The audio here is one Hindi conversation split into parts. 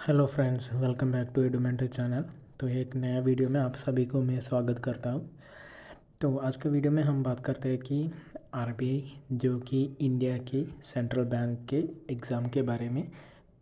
Hello friends, welcome back to Edumentor channel. तो एक नया वीडियो में आप सभी को मैं स्वागत करता हूं। तो आज के वीडियो में हम बात करते हैं कि आरबीआई जो कि इंडिया की सेंट्रल बैंक के एग्ज़ाम के बारे में।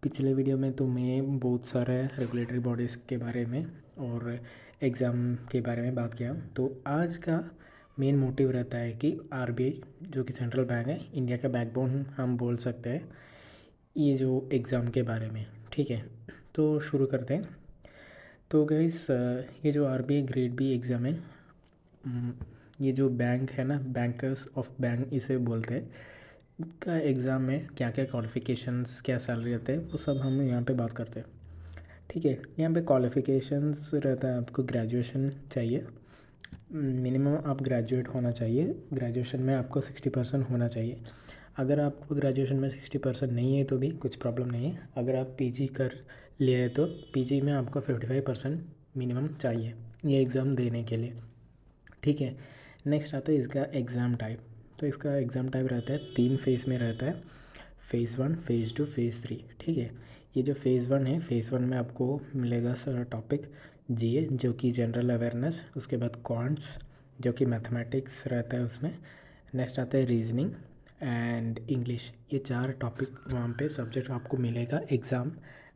पिछले वीडियो में तो मैं बहुत सारे रेगुलेटरी बॉडीज़ के बारे में और एग्ज़ाम के बारे में बात किया। तो आज का मेन मोटिव रहता है कि आरबीआई जो कि सेंट्रल बैंक है, इंडिया का बैकबोन हम बोल सकते हैं, ये जो एग्ज़ाम के बारे में। ठीक है, तो शुरू करते हैं। तो गाइस, ये जो आरबीआई ग्रेड बी एग्ज़ाम है, हम्म, ये जो बैंक है ना, बैंकर्स ऑफ बैंक इसे बोलते हैं, का एग्ज़ाम में क्या क्या क्वालिफ़िकेशंस, क्या सैलरी रहते हैं, वो सब हम यहाँ पे बात करते हैं। ठीक है, यहाँ पे क्वालिफ़िकेशंस रहता है, आपको ग्रेजुएशन चाहिए, मिनिमम आप ग्रेजुएट होना चाहिए। ग्रेजुएशन में आपको 60% होना चाहिए। अगर आपको ग्रेजुएशन में 60% नहीं है तो भी कुछ प्रॉब्लम नहीं है। अगर आप पीजी कर लिए तो पीजी में आपको 55% मिनिमम चाहिए ये एग्ज़ाम देने के लिए। ठीक है, नेक्स्ट आता है इसका एग्ज़ाम टाइप। तो इसका एग्ज़ाम टाइप रहता है 3 फेज़ में रहता है, फ़ेज़ 1, फ़ेज़ 2, फ़ेज़ 3। ठीक है, ये जो फ़ेज़ 1 है, फ़ेज़ 1 में आपको मिलेगा सर टॉपिक जीए जो कि जनरल अवेयरनेस, उसके बाद क्वांट्स जो कि मैथमेटिक्स रहता है उसमें। नेक्स्ट आता है रीजनिंग एंड इंग्लिश। ये 4 टॉपिक वहाँ पे सब्जेक्ट आपको मिलेगा एग्ज़ाम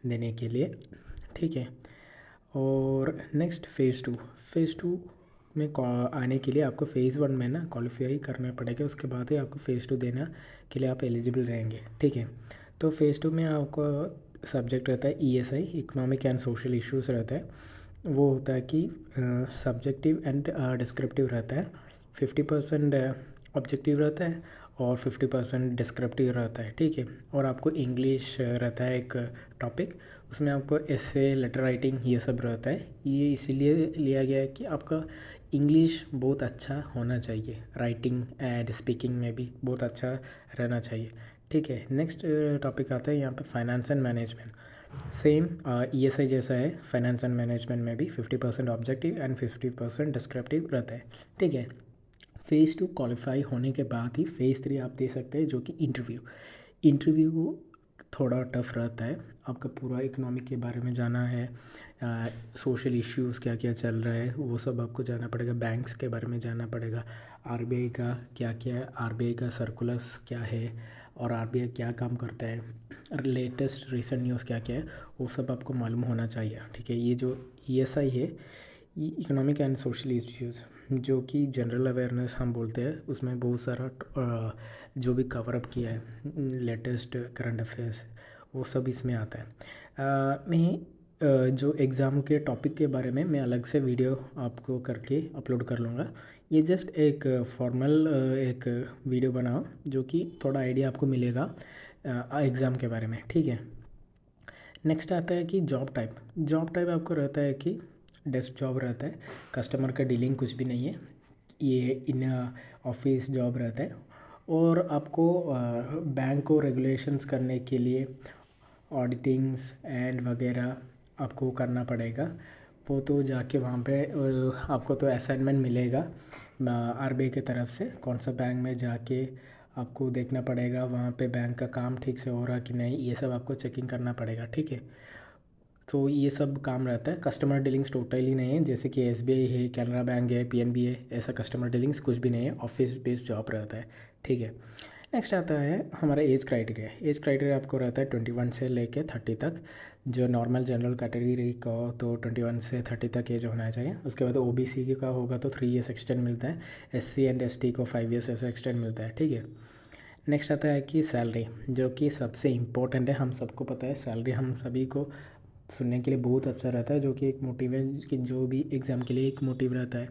देने के लिए। ठीक है, और नेक्स्ट फ़ेज़ 2 में आने के लिए आपको फ़ेज़ 1 में ना क्वालिफाई करना पड़ेगा, उसके बाद ही आपको फ़ेज़ 2 देना के लिए आप एलिजिबल रहेंगे। ठीक है, तो फ़ेज़ 2 में आपको सब्जेक्ट रहता है ESI, economic and social issues रहता है। वो होता है कि सब्जेक्टिव एंड डिस्क्रिप्टिव रहता है। 50% ऑब्जेक्टिव रहता है और 50% डिस्क्रिप्टिव रहता है। ठीक है, और आपको इंग्लिश रहता है एक टॉपिक, उसमें आपको एसे, लेटर राइटिंग, ये सब रहता है। ये इसीलिए लिया गया है कि आपका इंग्लिश बहुत अच्छा होना चाहिए, राइटिंग एंड स्पीकिंग में भी बहुत अच्छा रहना चाहिए। ठीक है, नेक्स्ट टॉपिक आता है यहाँ पे finance and management. Same ESI जैसा है, फाइनेंस एंड मैनेजमेंट में भी 50% ऑब्जेक्टिव एंड 50% डिस्क्रिप्टिव रहता है। ठीक है, फ़ेज़ 2 क्वालिफाई होने के बाद ही फ़ेज़ 3 आप दे सकते हैं, जो कि इंटरव्यू थोड़ा टफ रहता है। आपका पूरा इकोनॉमिक के बारे में जाना है, सोशल इश्यूज़ क्या क्या चल रहा है वो सब आपको जाना पड़ेगा, बैंक्स के बारे में जाना पड़ेगा, आरबीआई का क्या क्या है, आरबीआई का सर्कुलर्स क्या है और आरबीआई क्या काम करता है, लेटेस्ट रिसेंट न्यूज़ क्या क्या है, वो सब आपको मालूम होना चाहिए। ठीक है, ये जो ईएसआई है, ये इकोनॉमिक एंड सोशल इश्यूज़ जो कि जनरल अवेयरनेस हम बोलते हैं, उसमें बहुत सारा जो भी कवरअप किया है लेटेस्ट करंट अफेयर्स, वो सब इसमें आता है। मैं जो एग्ज़ाम के टॉपिक के बारे में मैं अलग से वीडियो आपको करके अपलोड कर लूँगा। ये जस्ट एक फॉर्मल एक वीडियो बनाओ जो कि थोड़ा आइडिया आपको मिलेगा एग्ज़ाम के बारे में। ठीक है, नेक्स्ट आता है कि जॉब टाइप आपको रहता है कि डेस्क जॉब रहता है, कस्टमर का डीलिंग कुछ भी नहीं है, ये इन ऑफिस जॉब रहता है। और आपको बैंक को रेगुलेशंस करने के लिए ऑडिटिंग्स एंड वगैरह आपको करना पड़ेगा। वो तो जाके वहाँ पे आपको तो असाइनमेंट मिलेगा आरबीआई की तरफ से, कौन सा बैंक में जाके आपको देखना पड़ेगा वहाँ पे बैंक का काम ठीक से हो रहा कि नहीं, ये सब आपको चेकिंग करना पड़ेगा। ठीक है, तो ये सब काम रहता है। कस्टमर डीलिंग्स टोटली नहीं है, जैसे कि एसबीआई है, कैनरा बैंक है, पीएनबी है, ऐसा कस्टमर डीलिंग्स कुछ भी नहीं है, ऑफिस बेस्ड जॉब रहता है। ठीक है, नेक्स्ट आता है हमारा एज क्राइटेरिया आपको रहता है 21 से लेके 30 तक। जो नॉर्मल जनरल कैटेगरी का हो तो 21 से 30 तक एज होना चाहिए। उसके बाद ओबीसी का होगा तो 3 ईयर्स एक्सटेंड मिलता है, एससी एंड एसटी को 5 ईयर्स ऐसा एक्सटेंड मिलता है। ठीक है, नेक्स्ट आता है कि सैलरी, जो कि सबसे इम्पोर्टेंट है, हम सबको पता है सैलरी हम सभी को सुनने के लिए बहुत अच्छा रहता है, जो कि एक मोटिव है कि जो भी एग्ज़ाम के लिए एक मोटिव रहता है।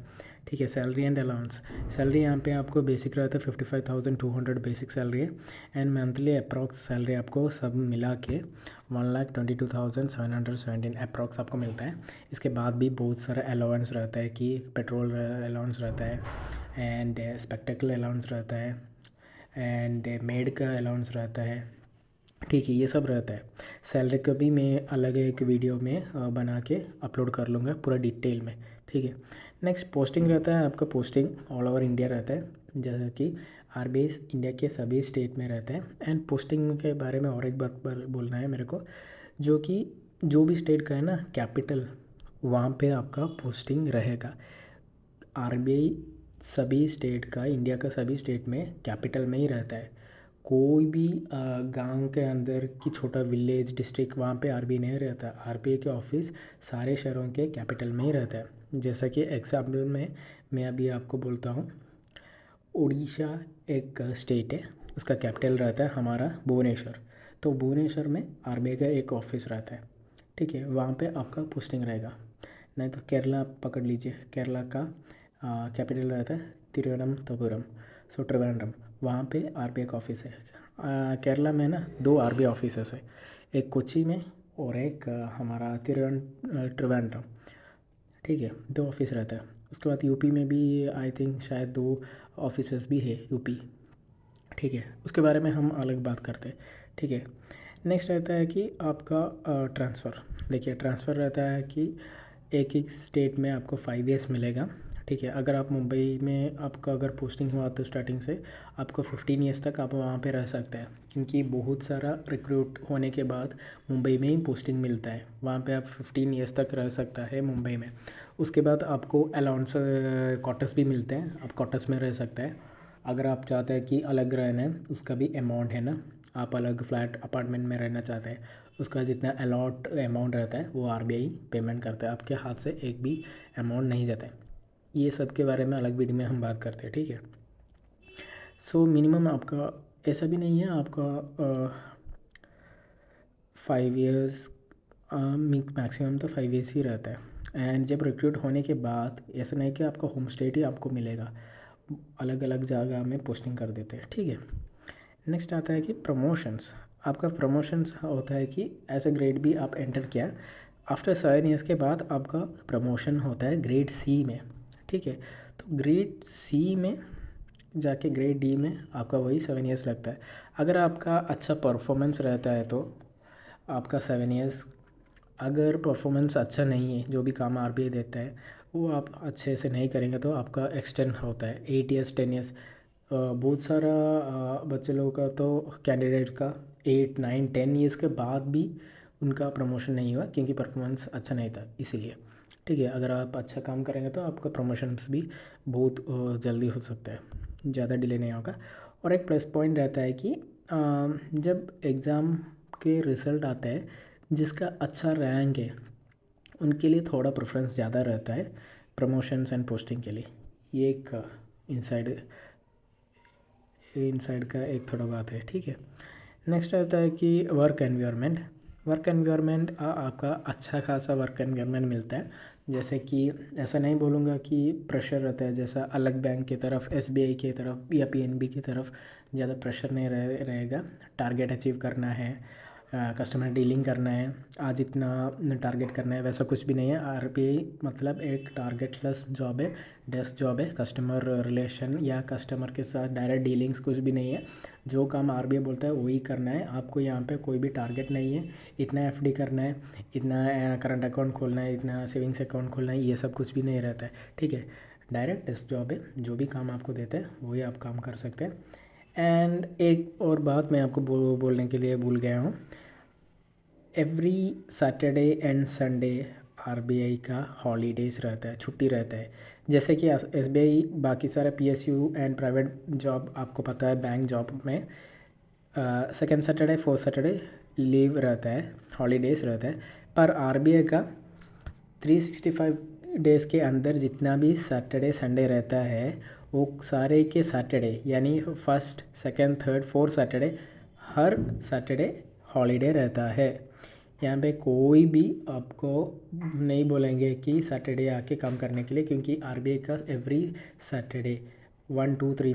ठीक है, सैलरी एंड अलाउंस। सैलरी यहाँ पे आपको बेसिक रहता है 55,200 बेसिक सैलरी है, एंड मंथली अप्रॉक्स सैलरी आपको सब मिला के 1,22,717 अप्रॉक्स आपको मिलता है। इसके बाद भी बहुत सारा अलाउंस रहता है कि पेट्रोल अलाउंस रहता है एंड स्पेक्टेकल अलाउंस रहता है एंड मेड का अलाउंस रहता है। ठीक है, ये सब रहता है। सैलरी का भी मैं अलग एक वीडियो में बना के अपलोड कर लूँगा पूरा डिटेल में। ठीक है, नेक्स्ट पोस्टिंग रहता है आपका, पोस्टिंग ऑल ओवर इंडिया रहता है, जैसा कि आरबीआई इंडिया के सभी स्टेट में रहता है। एंड पोस्टिंग के बारे में और एक बात बोलना है मेरे को, जो कि जो भी स्टेट का है ना कैपिटल, वहाँ पे आपका पोस्टिंग रहेगा। आरबीआई सभी स्टेट का, इंडिया का सभी स्टेट में कैपिटल में ही रहता है। कोई भी गांव के अंदर की छोटा विलेज डिस्ट्रिक्ट, वहाँ पे आरबीआई नहीं रहता। आरबीआई के ऑफिस सारे शहरों के कैपिटल में ही रहता है। जैसा कि एग्जाम्पल में मैं अभी आपको बोलता हूँ, उड़ीसा एक स्टेट है, उसका कैपिटल रहता है हमारा भुवनेश्वर। तो भुवनेश्वर में आरबीआई का एक ऑफिस रहता है, ठीक है, वहाँ पे आपका पोस्टिंग रहेगा। नहीं तो केरला पकड़ लीजिए, केरला का कैपिटल रहता है तिरुवनंतपुरम, सो त्रिवेंद्रम, वहाँ पे आरबीआई का ऑफिस है। केरला में ना 2 आरबीआई ऑफिसेस है, एक कोची में और एक हमारा त्रिवेंद्रम, ठीक है, 2 ऑफिस रहता है। उसके बाद यूपी में भी आई थिंक शायद 2 ऑफिसेस भी है यूपी, ठीक है, उसके बारे में हम अलग बात करते हैं, ठीक है। नेक्स्ट रहता है कि आपका ट्रांसफ़र। देखिए ट्रांसफ़र रहता है कि एक एक स्टेट में आपको 5 ईयर्स मिलेगा, ठीक है। अगर आप मुंबई में आपका अगर पोस्टिंग हुआ तो स्टार्टिंग से आपको 15 ईयर्स तक आप वहाँ पे रह सकते हैं, क्योंकि बहुत सारा रिक्रूट होने के बाद मुंबई में ही पोस्टिंग मिलता है, वहाँ पे आप 15 ईयर्स तक रह सकता है मुंबई में। उसके बाद आपको अलाउंस क्वार्टर्स भी मिलते हैं, आप क्वार्टर्स में रह सकते हैं। अगर आप चाहते हैं कि अलग रहना है, उसका भी अमाउंट है ना, आप अलग फ्लैट अपार्टमेंट में रहना चाहते हैं, उसका जितना अलॉट अमाउंट रहता है वो आरबीआई पेमेंट करता है, आपके हाथ से एक भी अमाउंट नहीं जाता है। ये सब के बारे में अलग वीडियो में हम बात करते हैं, ठीक है। सो मिनिमम आपका ऐसा भी नहीं है, आपका 5 ईयर्स, मैक्सिमम तो 5 ईयर्स ही रहता है। एंड जब रिक्रूट होने के बाद ऐसा नहीं कि आपका होम स्टेट ही आपको मिलेगा, अलग अलग जगह में पोस्टिंग कर देते हैं, ठीक है। नेक्स्ट आता है कि प्रमोशंस। आपका प्रमोशंस होता है कि ऐसा ग्रेड भी आप एंटर किया, आफ्टर 7 ईयर्स के बाद आपका प्रमोशन होता है ग्रेड सी में, ठीक है। तो ग्रेड सी में जाके ग्रेड डी में आपका वही 7 ईयर्स लगता है। अगर आपका अच्छा परफॉर्मेंस रहता है तो आपका 7 ईयर्स, अगर परफॉर्मेंस अच्छा नहीं है, जो भी काम आरबीआई देता है वो आप अच्छे से नहीं करेंगे तो आपका एक्सटेंड होता है 8 ईयर्स 10 ईयर्स। बहुत सारा बच्चे लोगों का तो कैंडिडेट का 8 9 10 ईयर्स के बाद भी उनका प्रमोशन नहीं हुआ, क्योंकि परफॉर्मेंस अच्छा नहीं था इसीलिए, ठीक है। अगर आप अच्छा काम करेंगे तो आपका प्रमोशंस भी बहुत जल्दी हो सकता है, ज़्यादा डिले नहीं होगा। और एक प्लस पॉइंट रहता है कि जब एग्ज़ाम के रिज़ल्ट आते हैं, जिसका अच्छा रैंक है उनके लिए थोड़ा प्रेफरेंस ज़्यादा रहता है प्रमोशंस एंड पोस्टिंग के लिए। ये एक इनसाइड इनसाइड का एक थोड़ा बात है, ठीक है। नेक्स्ट आता है कि वर्क एनवायरनमेंट। वर्क एनवायरनमेंट आपका अच्छा खासा वर्क एनवायरनमेंट मिलता है। जैसे कि ऐसा नहीं बोलूँगा कि प्रेशर रहता है जैसा अलग बैंक की तरफ, एसबीआई की तरफ या पीएनबी की तरफ ज़्यादा प्रेशर नहीं रहेगा। टारगेट अचीव करना है, कस्टमर डीलिंग करना है, आज इतना टारगेट करना है, वैसा कुछ भी नहीं है। आरबीआई मतलब एक टारगेटलेस जॉब है, डेस्क जॉब है। कस्टमर रिलेशन या कस्टमर के साथ डायरेक्ट डीलिंग्स कुछ भी नहीं है। जो काम आरबीआई बोलता है वही करना है आपको। यहाँ पे कोई भी टारगेट नहीं है, इतना एफडी करना है, इतना करंट अकाउंट खोलना है, इतना सेविंग्स अकाउंट खोलना है, ये सब कुछ भी नहीं रहता है, ठीक है। डायरेक्ट डेस्क जॉब है, जो भी काम आपको देते हैं वही आप काम कर सकते हैं। एंड एक और बात मैं आपको बोलने के लिए भूल गया हूँ, every Saturday and Sunday RBI का हॉलीडेज़ रहता है, छुट्टी रहता है। जैसे कि एसबीआई बाकी सारे पीएसयू एंड प्राइवेट जॉब आपको पता है, बैंक जॉब में second Saturday fourth Saturday leave रहता है, हॉलीडेज़ रहता है। पर आरबीआई का 365 डेज़ के अंदर जितना भी सैटरडे संडे रहता है वो सारे के सैटरडे, यानी first second third fourth Saturday, हर सैटरडे हॉलीडे रहता है। यहाँ पे कोई भी आपको नहीं बोलेंगे कि सैटरडे आके काम करने के लिए, क्योंकि आरबीआई का एवरी सैटरडे 1 2 3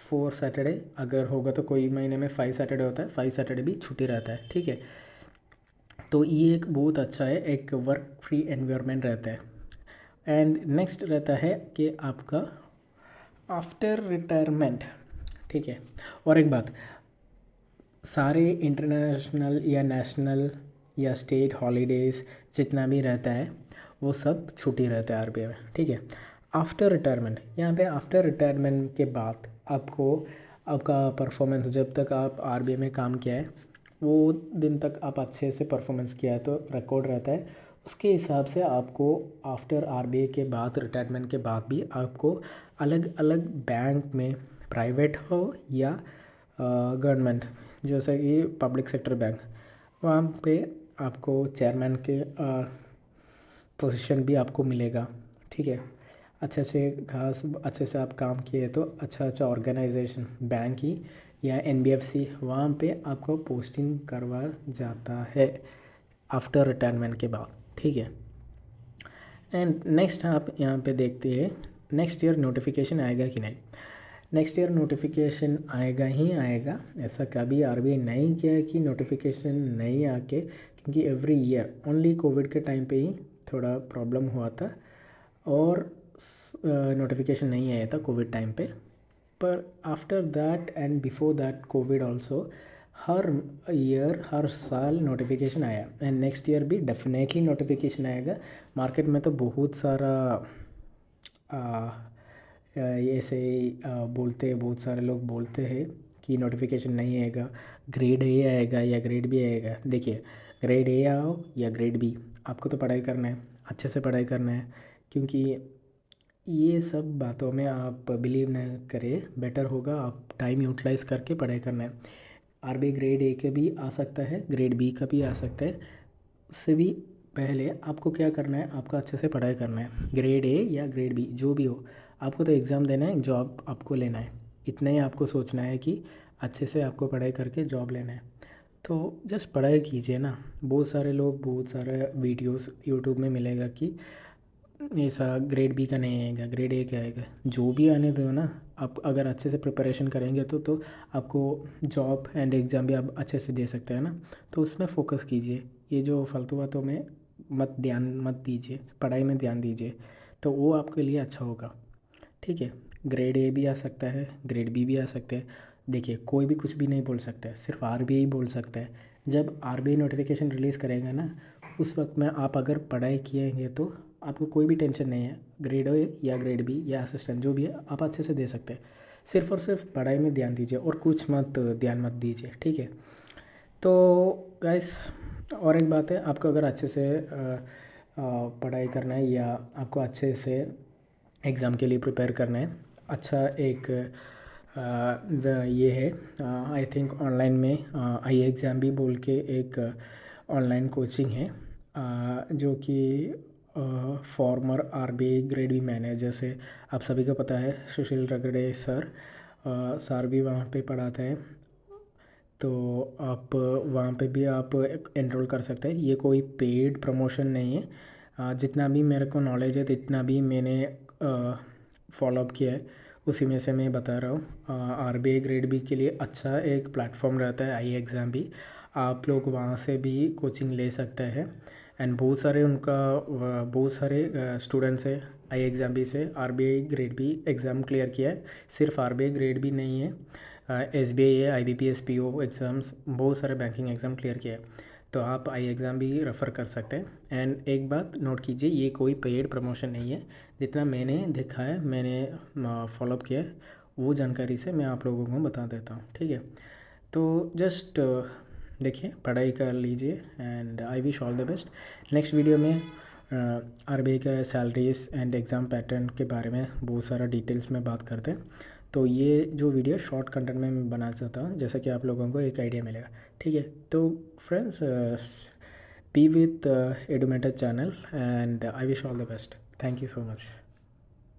4 सैटरडे अगर होगा तो कोई महीने में 5 सैटरडे होता है, 5 सैटरडे भी छुट्टी रहता है, ठीक है। तो ये एक बहुत अच्छा है, एक वर्क फ्री एनवायरनमेंट रहता है। एंड नेक्स्ट रहता है कि आपका आफ्टर रिटायरमेंट, ठीक है। और एक बात, सारे इंटरनेशनल या नेशनल या स्टेट हॉलीडेज़ जितना भी रहता है वो सब छुट्टी रहता है आरबीआई में, ठीक है। आफ्टर रिटायरमेंट, यहाँ पे आफ्टर रिटायरमेंट के बाद आपको आपका परफॉर्मेंस, जब तक आप आरबीआई में काम किया है वो दिन तक आप अच्छे से परफॉर्मेंस किया है तो रिकॉर्ड रहता है। उसके हिसाब से आपको आफ्टर आरबीआई के बाद, रिटायरमेंट के बाद भी आपको अलग अलग बैंक में, प्राइवेट हो या गवर्नमेंट, जैसे कि पब्लिक सेक्टर बैंक, वहाँ पे आपको चेयरमैन के पोजीशन भी आपको मिलेगा। ठीक है, अच्छे से खास अच्छे से आप काम किए तो अच्छा अच्छा ऑर्गेनाइजेशन, बैंक ही या एनबीएफसी, वहाँ पे आपको पोस्टिंग करवा जाता है आफ्टर रिटायरमेंट के बाद। ठीक है, एंड नेक्स्ट आप यहाँ पे देखते हैं नेक्स्ट ईयर नोटिफिकेशन आएगा कि नहीं। नेक्स्ट ईयर नोटिफिकेशन आएगा ही आएगा, ऐसा कभी आरबीआई नहीं किया है कि नोटिफिकेशन नहीं आके, क्योंकि एवरी ईयर ओनली कोविड के टाइम पे ही थोड़ा प्रॉब्लम हुआ था और नोटिफिकेशन नहीं आया था कोविड टाइम पे। पर after that and before that Covid also हर ईयर, हर साल नोटिफिकेशन आया, एंड नेक्स्ट ईयर भी डेफिनेटली नोटिफिकेशन आएगा। मार्केट में तो बहुत सारा ऐसे बोलते हैं, बहुत सारे लोग बोलते हैं कि नोटिफिकेशन नहीं आएगा, ग्रेड ए आएगा या ग्रेड बी आएगा। देखिए, ग्रेड ए आओ या ग्रेड बी, आपको तो पढ़ाई करना है, अच्छे से पढ़ाई करना है, क्योंकि ये सब बातों में आप बिलीव न करें, बेटर होगा आप टाइम यूटिलाइज़ करके पढ़ाई करना है। आरबी ग्रेड ए का भी आ सकता है, ग्रेड बी का भी आ सकता है, उससे भी पहले आपको क्या करना है, आपको अच्छे से पढ़ाई करना है। ग्रेड ए या ग्रेड बी जो भी हो, आपको तो एग्ज़ाम देना है, जॉब आपको लेना है, इतना ही आपको सोचना है कि अच्छे से आपको पढ़ाई करके जॉब लेना है। तो जस्ट पढ़ाई कीजिए ना। बहुत सारे लोग, बहुत सारे वीडियोस यूट्यूब में मिलेगा कि ऐसा ग्रेड बी का नहीं आएगा, ग्रेड ए का आएगा, जो भी आने दो ना। आप अगर अच्छे से प्रिपरेशन करेंगे तो आपको जॉब एंड एग्ज़ाम भी आप अच्छे से दे सकते हैं ना। तो उसमें फ़ोकस कीजिए, ये जो फालतू बातों में ध्यान मत दीजिए, पढ़ाई में ध्यान दीजिए, तो वो आपके लिए अच्छा होगा। ठीक है, ग्रेड ए भी आ सकता है, ग्रेड बी भी आ सकते हैं। देखिए, कोई भी कुछ भी नहीं बोल सकता है, सिर्फ आरबीआई बोल सकता है। जब आरबीआई नोटिफिकेशन रिलीज़ करेगा ना, उस वक्त में आप अगर पढ़ाई किएंगे तो आपको कोई भी टेंशन नहीं है। ग्रेड ए या ग्रेड बी या असिस्टेंट जो भी है, आप अच्छे से दे सकते हैं। सिर्फ और सिर्फ पढ़ाई में ध्यान दीजिए और कुछ मत ध्यान मत दीजिए। ठीक है, तो गाइस, और एक बात है, आपको अगर अच्छे से पढ़ाई करना है या आपको अच्छे से एग्ज़ाम के लिए प्रिपेयर करना है, अच्छा एक ये है, आई थिंक ऑनलाइन में आई एग्ज़ाम भी बोल के एक ऑनलाइन कोचिंग है, जो कि former RBI grade B manager से, आप सभी को पता है, सुशील रगड़े सर भी वहाँ पे पढ़ाते हैं। तो आप वहाँ पे भी आप एनरोल कर सकते हैं। ये कोई पेड प्रमोशन नहीं है, जितना भी मेरे को नॉलेज है, जितना भी मैंने फॉलोअप किया है, उसी में से मैं बता रहा हूँ। आरबीआई ग्रेड बी के लिए अच्छा एक प्लेटफॉर्म रहता है आई एग्ज़ाम भी, आप लोग वहाँ से भी कोचिंग ले सकते हैं। एंड बहुत सारे बहुत सारे स्टूडेंट्स है आई एग्ज़ाम बी से RBI grade B exam clear किया है। सिर्फ आरबीआई ग्रेड बी नहीं है, एसबीआई है, आईबीपीएस पीओ एग्ज़ाम्स, बहुत सारे बैंकिंग एग्ज़ाम क्लियर किया है। तो आप आई एग्ज़ाम भी रेफ़र कर सकते हैं। एंड एक बात नोट कीजिए, ये कोई पेड प्रमोशन नहीं है। जितना मैंने देखा है, मैंने फॉलोअप किया है, वो जानकारी से मैं आप लोगों को बता देता हूँ। ठीक है, तो जस्ट देखिए, पढ़ाई कर लीजिए and I wish all the best. Next video में आरबीआई का सैलरीज एंड एग्ज़ाम पैटर्न के बारे में बहुत सारा डिटेल्स में बात करते हैं। तो ये जो वीडियो शॉर्ट कंटेंट में मैं बनाना चाहता हूँ, जैसा कि आप लोगों को एक आइडिया मिलेगा। ठीक है, तो friends, be with Edumentor channel and I wish all the best. Thank you so much.